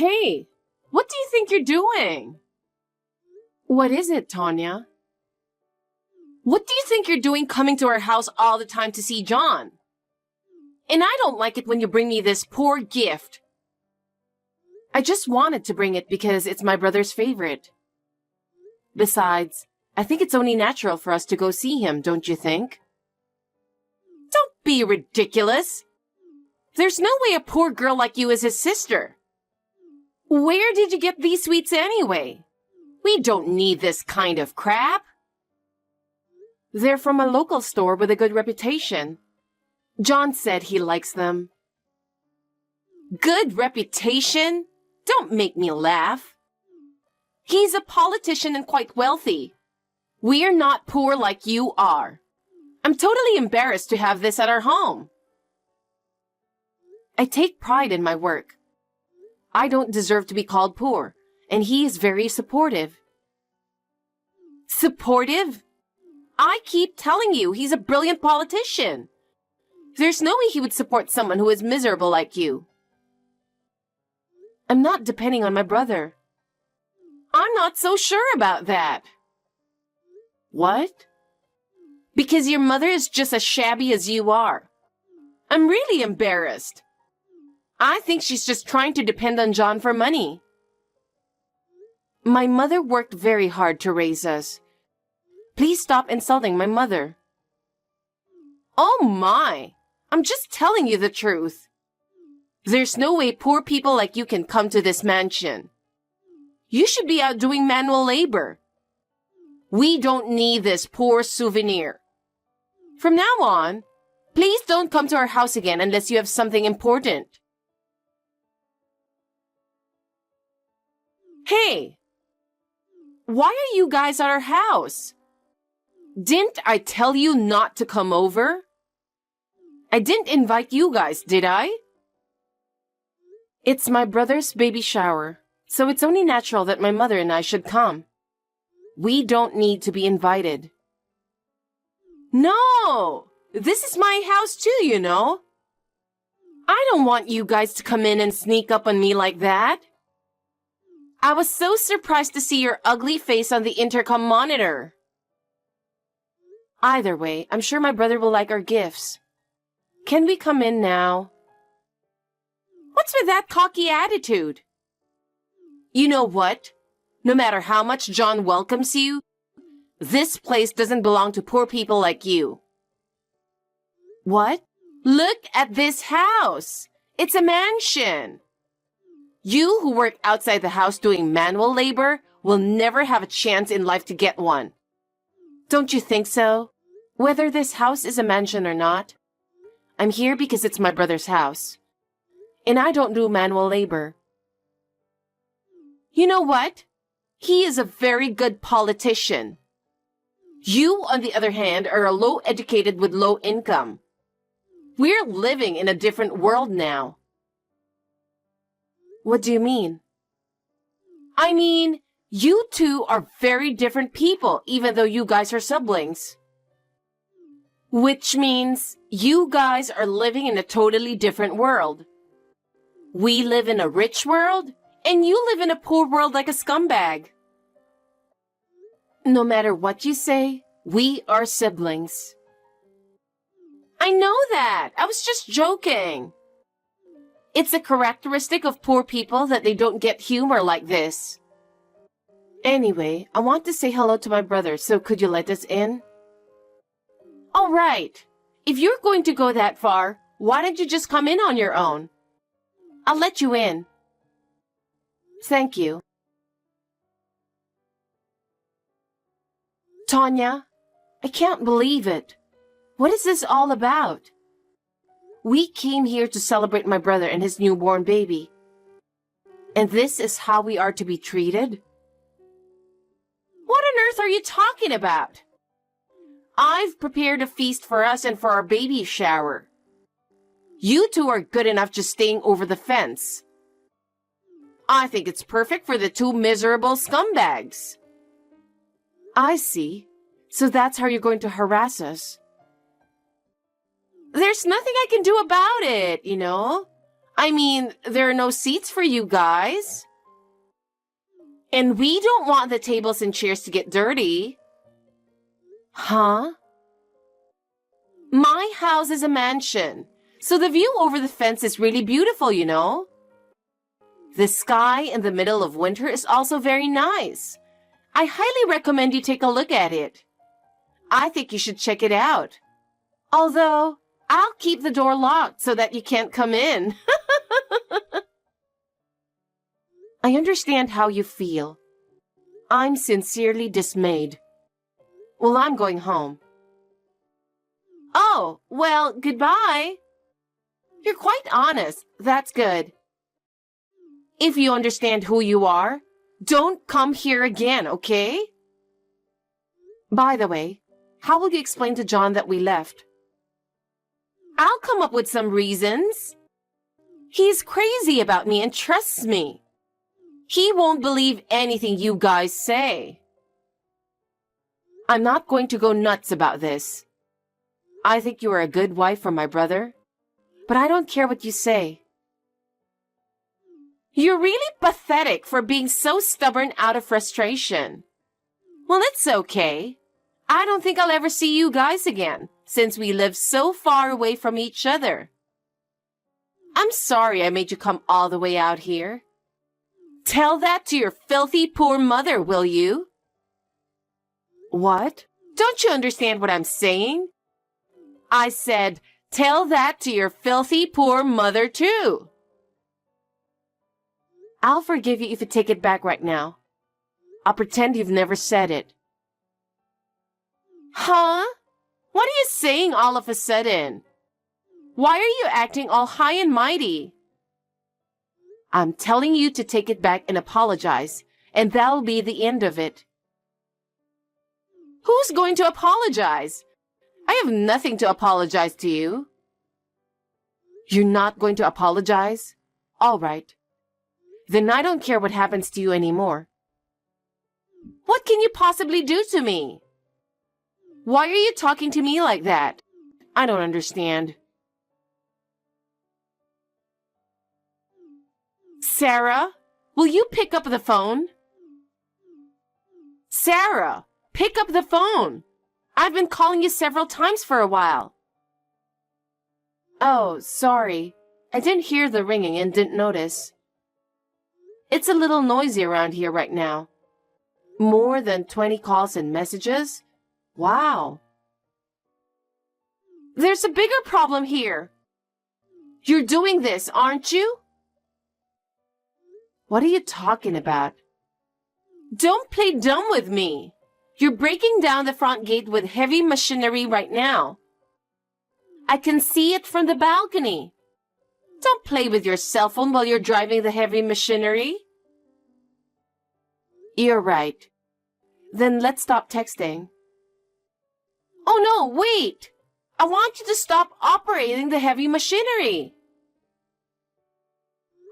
Hey, what do you think you're doing? What is it, Tanya? What do you think you're doing coming to our house all the time to see John? And I don't like it when you bring me this poor gift. I just wanted to bring it because it's my brother's favorite. Besides, I think it's only natural for us to go see him, don't you think? Don't be ridiculous. There's no way a poor girl like you is his sister. Where did you get these sweets anyway? We don't need this kind of crap. They're from a local store with a good reputation. John said he likes them. Good reputation? Don't make me laugh. He's a politician and quite wealthy. We're not poor like you are. I'm totally embarrassed to have this at our home. I take pride in my work. I don't deserve to be called poor, and he is very supportive. Supportive? I keep telling you, he's a brilliant politician. There's no way he would support someone who is miserable like you. I'm not depending on my brother. I'm not so sure about that. What? Because your mother is just as shabby as you are. I'm really embarrassed. I think she's just trying to depend on John for money. My mother worked very hard to raise us. Please stop insulting my mother. Oh my! I'm just telling you the truth. There's no way poor people like you can come to this mansion. You should be out doing manual labor. We don't need this poor souvenir. From now on, please don't come to our house again unless you have something important. Hey! Why are you guys at our house? Didn't I tell you not to come over? I didn't invite you guys, did I? It's my brother's baby shower, so it's only natural that my mother and I should come. We don't need to be invited. No! This is my house too, you know. I don't want you guys to come in and sneak up on me like that. I was so surprised to see your ugly face on the intercom monitor. Either way, I'm sure my brother will like our gifts. Can we come in now? What's with that cocky attitude? You know what? No matter how much John welcomes you, this place doesn't belong to poor people like you. What? Look at this house. It's a mansion. You who work outside the house doing manual labor will never have a chance in life to get one. Don't you think so? Whether this house is a mansion or not, I'm here because it's my brother's house. And I don't do manual labor. You know what? He is a very good politician. You, on the other hand, are a low-educated with low income. We're living in a different world now. What do you mean? I mean, you two are very different people, even though you guys are siblings. Which means you guys are living in a totally different world. We live in a rich world, and you live in a poor world like a scumbag. No matter what you say, we are siblings. I know that. I was just joking. It's a characteristic of poor people that they don't get humor like this. Anyway, I want to say hello to my brother, so could you let us in? All right. If you're going to go that far, why don't you just come in on your own? I'll let you in. Thank you. Tanya, I can't believe it. What is this all about? We came here to celebrate my brother and his newborn baby. And this is how we are to be treated? What on earth are you talking about? I've prepared a feast for us and for our baby shower. You two are good enough just staying over the fence. I think it's perfect for the two miserable scumbags. I see. So that's how you're going to harass us. There's nothing I can do about it, you know. I mean, there are no seats for you guys. And we don't want the tables and chairs to get dirty. Huh? My house is a mansion, so the view over the fence is really beautiful, you know. The sky in the middle of winter is also very nice. I highly recommend you take a look at it. I think you should check it out. Although, I'll keep the door locked so that you can't come in. I understand how you feel. I'm sincerely dismayed. Well, I'm going home. Oh, well, goodbye. You're quite honest. That's good. If you understand who you are, don't come here again, okay? By the way, how will you explain to John that we left? I'll come up with some reasons. He's crazy about me and trusts me. He won't believe anything you guys say. I'm not going to go nuts about this. I think you are a good wife for my brother, but I don't care what you say. You're really pathetic for being so stubborn out of frustration. Well, it's okay. I don't think I'll ever see you guys again, since we live so far away from each other. I'm sorry I made you come all the way out here. Tell that to your filthy poor mother, will you? What? Don't you understand what I'm saying? I said, tell that to your filthy poor mother, too. I'll forgive you if you take it back right now. I'll pretend you've never said it. Huh? What are you saying all of a sudden? Why are you acting all high and mighty? I'm telling you to take it back and apologize, and that'll be the end of it. Who's going to apologize? I have nothing to apologize to you. You're not going to apologize? All right. Then I don't care what happens to you anymore. What can you possibly do to me? Why are you talking to me like that? I don't understand. Sarah, will you pick up the phone? Sarah, pick up the phone. I've been calling you several times for a while. Oh, sorry. I didn't hear the ringing and didn't notice. It's a little noisy around here right now. More than 20 calls and messages? Wow. There's a bigger problem here. You're doing this, aren't you? What are you talking about? Don't play dumb with me. You're breaking down the front gate with heavy machinery right now. I can see it from the balcony. Don't play with your cell phone while you're driving the heavy machinery. You're right. Then let's stop texting. Oh no, wait! I want you to stop operating the heavy machinery.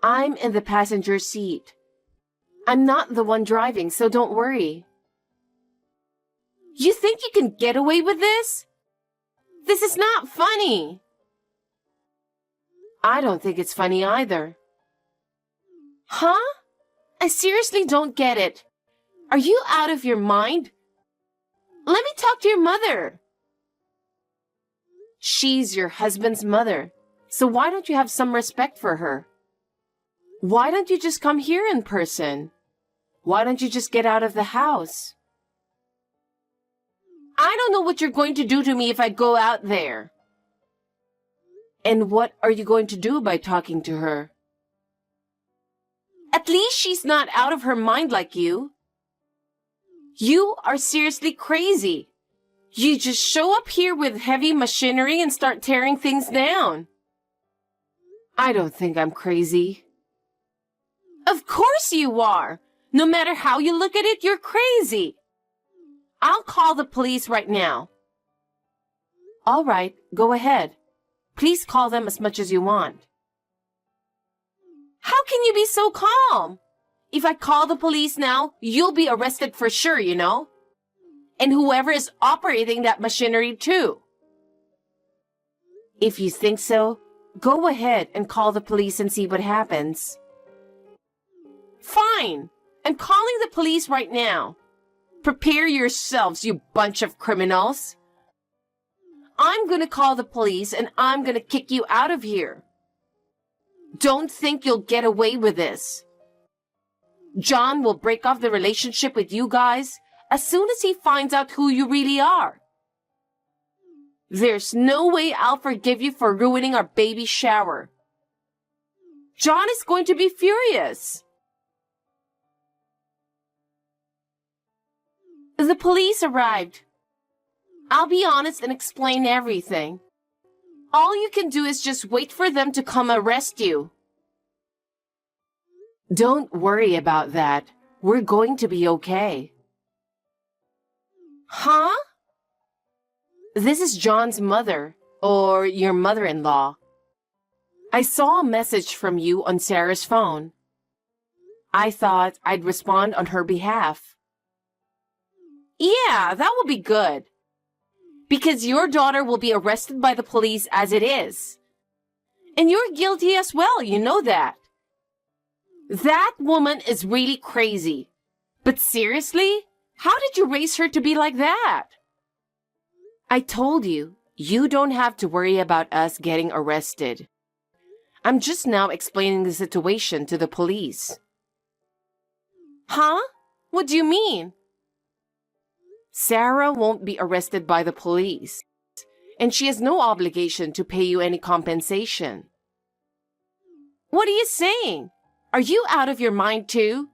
I'm in the passenger seat. I'm not the one driving, so don't worry. You think you can get away with this? This is not funny. I don't think it's funny either. Huh? I seriously don't get it. Are you out of your mind? Let me talk to your mother. She's your husband's mother, so why don't you have some respect for her? Why don't you just come here in person? Why don't you just get out of the house? I don't know what you're going to do to me if I go out there. And what are you going to do by talking to her? At least she's not out of her mind like you. You are seriously crazy. You just show up here with heavy machinery and start tearing things down. I don't think I'm crazy. Of course you are. No matter how you look at it, you're crazy. I'll call the police right now. All right, go ahead. Please call them as much as you want. How can you be so calm? If I call the police now, you'll be arrested for sure, you know? And whoever is operating that machinery too. If you think so, Go ahead and call the police and see what happens. Fine. I'm calling the police right now. Prepare yourselves, you bunch of criminals. I'm gonna call the police and I'm gonna kick you out of here. Don't think you'll get away with this. John will break off the relationship with you guys as soon as he finds out who you really are. There's no way I'll forgive you for ruining our baby shower. John is going to be furious. The police arrived. I'll be honest and explain everything. All you can do is just wait for them to come arrest you. Don't worry about that. We're going to be okay. Huh? This is John's mother, or your mother-in-law. I saw a message from you on Sarah's phone. I thought I'd respond on her behalf. Yeah, that will be good. Because your daughter will be arrested by the police as it is. And you're guilty as well, you know that. That woman is really crazy. But seriously, how did you raise her to be like that? I told you, you don't have to worry about us getting arrested. I'm just now explaining the situation to the police. Huh? What do you mean? Sarah won't be arrested by the police, and she has no obligation to pay you any compensation. What are you saying? Are you out of your mind too?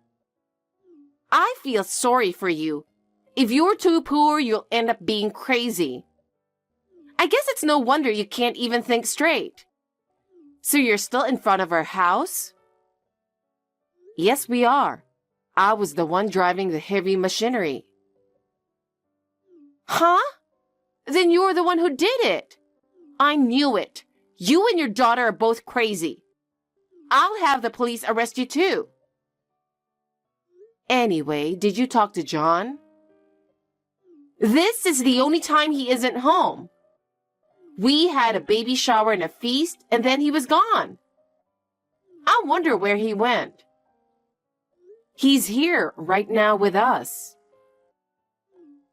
I feel sorry for you. If you're too poor, you'll end up being crazy. I guess it's no wonder you can't even think straight. So you're still in front of our house? Yes, we are. I was the one driving the heavy machinery. Huh? Then you're the one who did it. I knew it. You and your daughter are both crazy. I'll have the police arrest you too. Anyway, did you talk to John? This is the only time he isn't home. We had a baby shower and a feast, and then he was gone. I wonder where he went. He's here right now with us.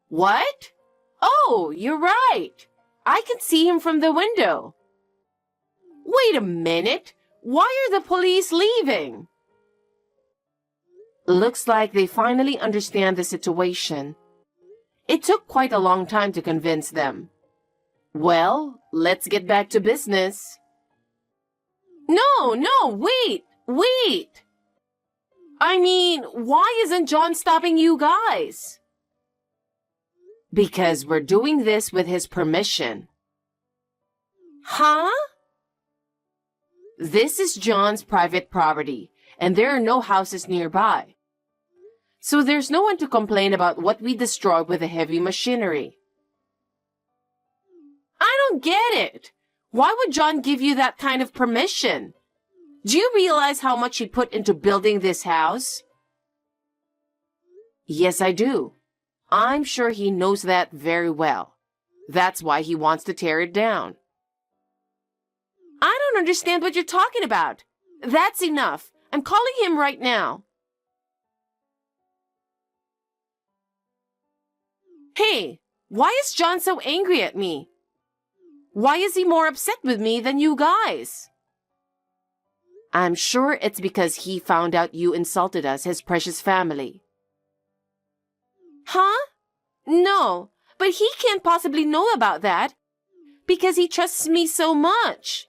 What? Oh, you're right. I can see him from the window. Wait a minute. Why are the police leaving? Looks like they finally understand the situation. It took quite a long time to convince them. Well, let's get back to business. No, wait. I mean, why isn't John stopping you guys? Because we're doing this with his permission. Huh? This is John's private property, and there are no houses nearby. So there's no one to complain about what we destroy with the heavy machinery. I don't get it. Why would John give you that kind of permission? Do you realize how much he put into building this house? Yes, I do. I'm sure he knows that very well. That's why he wants to tear it down. I don't understand what you're talking about. That's enough. I'm calling him right now. Hey, why is John so angry at me? Why is he more upset with me than you guys? I'm sure it's because he found out you insulted us, his precious family. Huh? No, but he can't possibly know about that because he trusts me so much.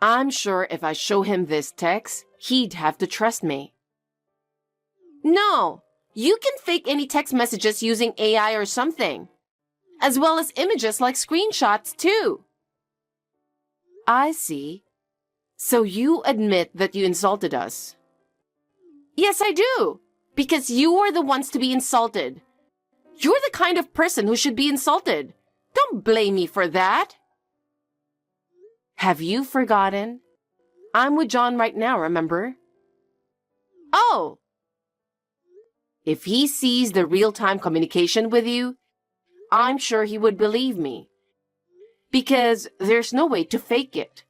I'm sure if I show him this text, he'd have to trust me. No, you can fake any text messages using AI or something, as well as images like screenshots too. I see. So you admit that you insulted us? Yes, I do. Because you are the ones to be insulted. You're the kind of person who should be insulted. Don't blame me for that. Have you forgotten? I'm with John right now, remember? Oh. If he sees the real-time communication with you, I'm sure he would believe me. Because there's no way to fake it.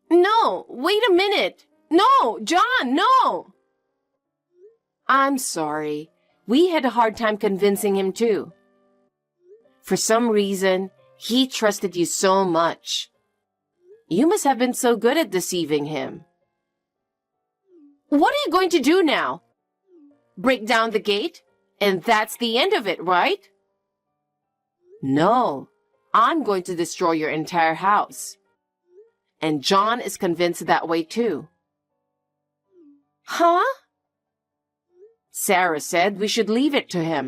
No, wait a minute. No, John, no! I'm sorry. We had a hard time convincing him too. For some reason, he trusted you so much. You must have been so good at deceiving him. What are you going to do now? Break down the gate? And that's the end of it, right? No, I'm going to destroy your entire house. And John is convinced that way too. Huh? Sarah said we should leave it to him,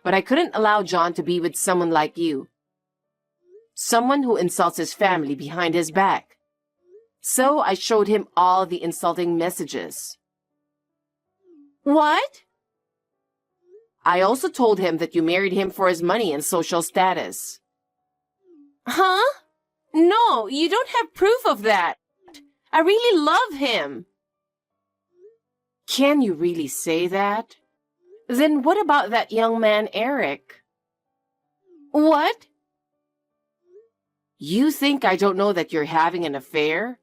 but I couldn't allow John to be with someone like you. Someone who insults his family behind his back. So I showed him all the insulting messages. What? I also told him that you married him for his money and social status. Huh? No, you don't have proof of that. I really love him. Can you really say that? Then what about that young man, Eric? What? You think I don't know that you're having an affair?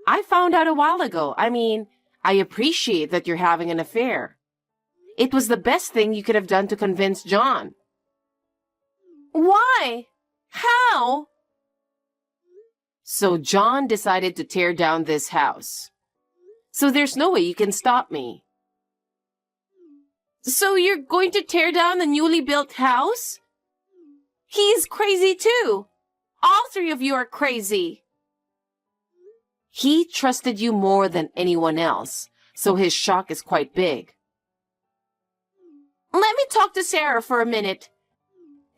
I found out a while ago. I appreciate that you're having an affair. It was the best thing you could have done to convince John. Why? How? So John decided to tear down this house. So there's no way you can stop me. So you're going to tear down the newly built house? He's crazy too. All three of you are crazy. He trusted you more than anyone else, so his shock is quite big. Let me talk to Sarah for a minute.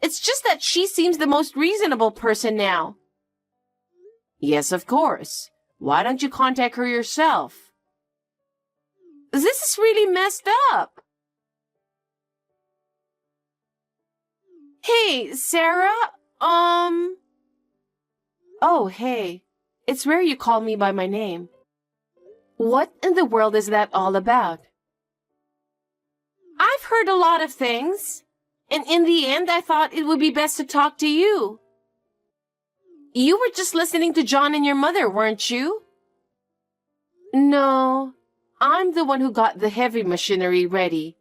It's just that she seems the most reasonable person now. Yes, of course. Why don't you contact her yourself? This is really messed up. Hey, Sarah, Oh, hey. It's rare you call me by my name. What in the world is that all about? I've heard a lot of things, and in the end I thought it would be best to talk to you. You were just listening to John and your mother, weren't you? No, I'm the one who got the heavy machinery ready,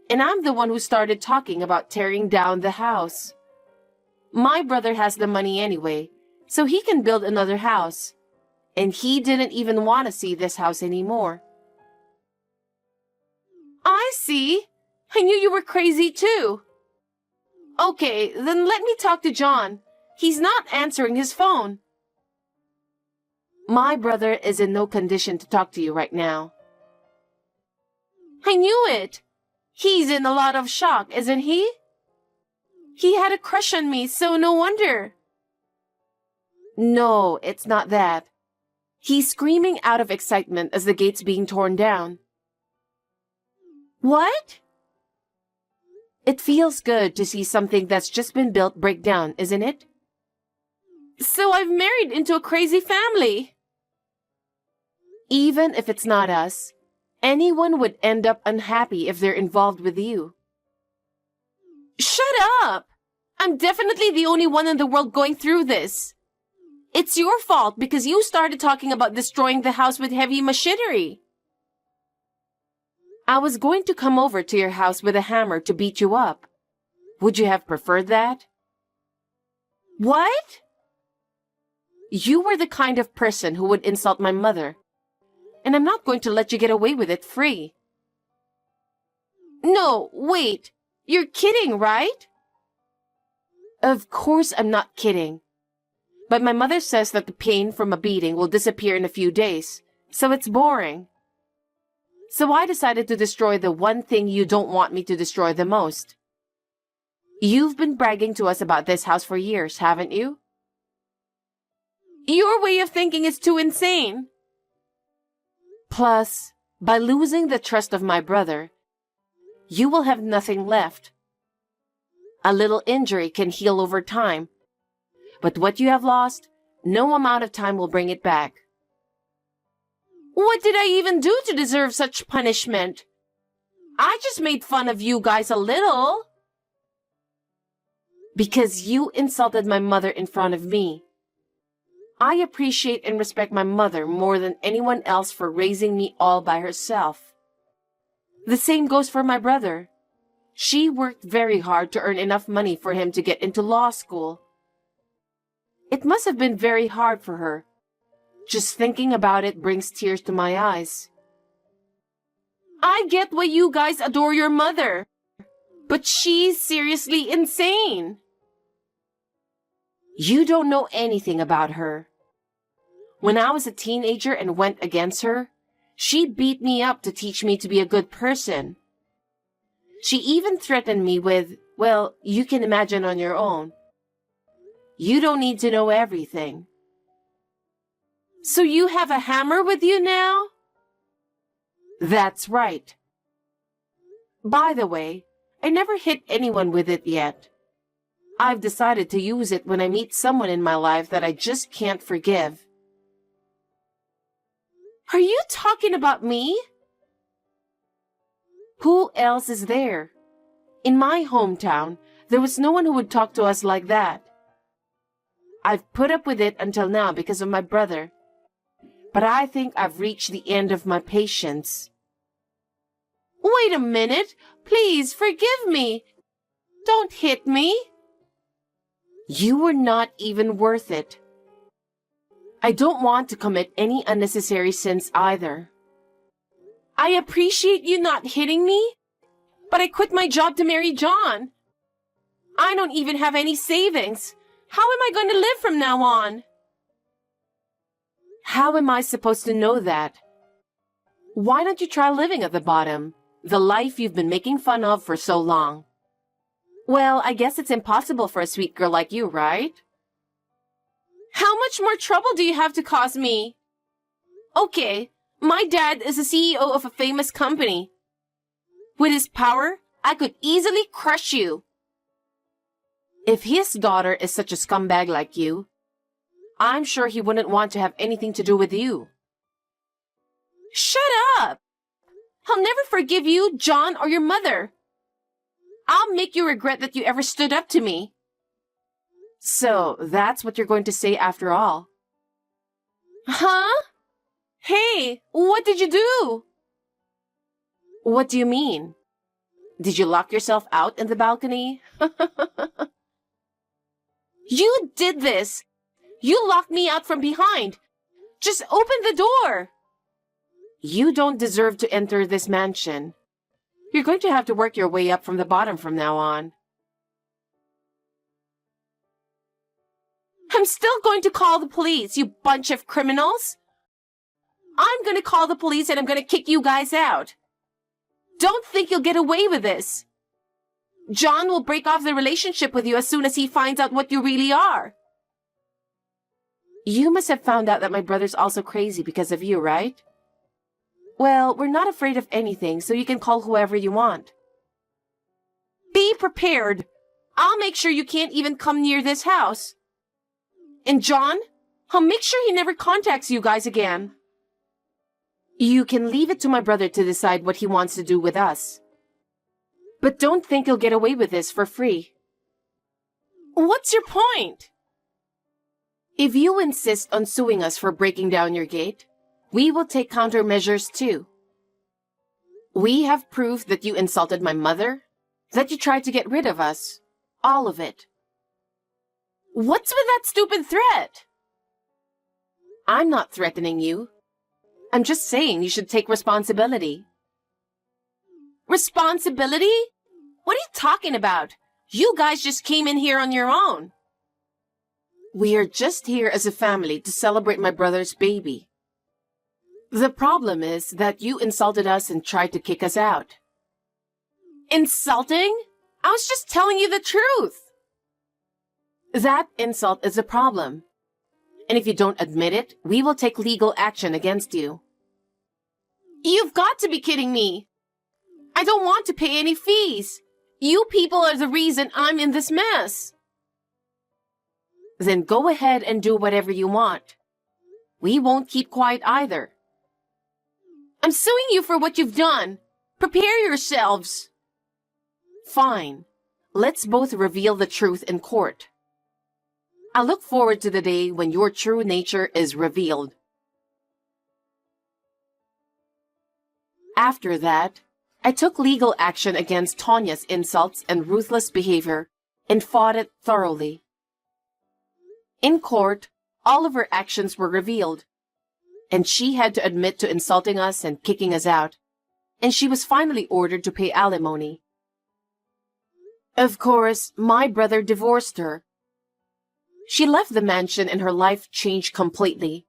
and I'm the one who started talking about tearing down the house. My brother has the money anyway, so he can build another house, and he didn't even want to see this house anymore. I see. I knew you were crazy too. Okay, then let me talk to John. He's not answering his phone. My brother is in no condition to talk to you right now. I knew it. He's in a lot of shock, isn't he? He had a crush on me, so no wonder. No, it's not that. He's screaming out of excitement as the gate's being torn down. What? It feels good to see something that's just been built break down, isn't it? So I've married into a crazy family. Even if it's not us, anyone would end up unhappy if they're involved with you. Shut up! I'm definitely the only one in the world going through this. It's your fault because you started talking about destroying the house with heavy machinery. I was going to come over to your house with a hammer to beat you up. Would you have preferred that? What? You were the kind of person who would insult my mother, and I'm not going to let you get away with it free. No, wait. You're kidding, right? Of course I'm not kidding. But my mother says that the pain from a beating will disappear in a few days, so it's boring. So I decided to destroy the one thing you don't want me to destroy the most. You've been bragging to us about this house for years, haven't you? Your way of thinking is too insane. Plus, by losing the trust of my brother, you will have nothing left. A little injury can heal over time, but what you have lost, no amount of time will bring it back. What did I even do to deserve such punishment? I just made fun of you guys a little. Because you insulted my mother in front of me. I appreciate and respect my mother more than anyone else for raising me all by herself. The same goes for my brother. She worked very hard to earn enough money for him to get into law school. It must have been very hard for her. Just thinking about it brings tears to my eyes. I get why you guys adore your mother, but she's seriously insane. You don't know anything about her. When I was a teenager and went against her, she beat me up to teach me to be a good person. She even threatened me with, well, you can imagine on your own. You don't need to know everything. So you have a hammer with you now? That's right. By the way, I never hit anyone with it yet. I've decided to use it when I meet someone in my life that I just can't forgive. Are you talking about me? Who else is there? In my hometown, there was no one who would talk to us like that. I've put up with it until now because of my brother. But I think I've reached the end of my patience. Wait a minute. Please forgive me. Don't hit me. You were not even worth it. I don't want to commit any unnecessary sins either. I appreciate you not hitting me, but I quit my job to marry John. I don't even have any savings. How am I going to live from now on? How am I supposed to know that? Why don't you try living at the bottom, the life you've been making fun of for so long? Well, I guess it's impossible for a sweet girl like you, right? How much more trouble do you have to cause me? Okay, my dad is the CEO of a famous company. With his power, I could easily crush you. If his daughter is such a scumbag like you, I'm sure he wouldn't want to have anything to do with you. Shut up! I'll never forgive you, John, or your mother. I'll make you regret that you ever stood up to me. So, that's what you're going to say after all. Huh? Hey, what did you do? What do you mean? Did you lock yourself out in the balcony? You did this! You locked me out from behind! Just open the door! You don't deserve to enter this mansion. You're going to have to work your way up from the bottom from now on. I'm still going to call the police, you bunch of criminals! I'm going to call the police and I'm going to kick you guys out. Don't think you'll get away with this. John will break off the relationship with you as soon as he finds out what you really are. You must have found out that my brother's also crazy because of you, right? Well, we're not afraid of anything, so you can call whoever you want. Be prepared. I'll make sure you can't even come near this house. And John, I'll make sure he never contacts you guys again. You can leave it to my brother to decide what he wants to do with us. But don't think you'll get away with this for free. What's your point? If you insist on suing us for breaking down your gate, we will take countermeasures too. We have proof that you insulted my mother, that you tried to get rid of us. All of it. What's with that stupid threat? I'm not threatening you. I'm just saying you should take responsibility. Responsibility? What are you talking about? You guys just came in here on your own. We are just here as a family to celebrate my brother's baby. The problem is that you insulted us and tried to kick us out. Insulting? I was just telling you the truth. That insult is a problem. And if you don't admit it, we will take legal action against you. You've got to be kidding me. I don't want to pay any fees. You people are the reason I'm in this mess. Then go ahead and do whatever you want. We won't keep quiet either. I'm suing you for what you've done. Prepare yourselves. Fine. Let's both reveal the truth in court. I look forward to the day when your true nature is revealed. After that, I took legal action against Tanya's insults and ruthless behavior and fought it thoroughly. In court, all of her actions were revealed, and she had to admit to insulting us and kicking us out, and she was finally ordered to pay alimony. Of course, my brother divorced her. She left the mansion and her life changed completely.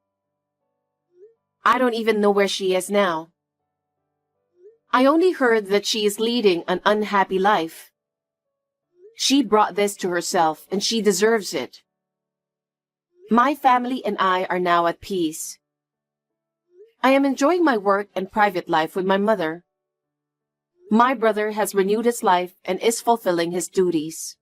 I don't even know where she is now. I only heard that she is leading an unhappy life. She brought this to herself, and she deserves it. My family and I are now at peace. I am enjoying my work and private life with my mother. My brother has renewed his life and is fulfilling his duties.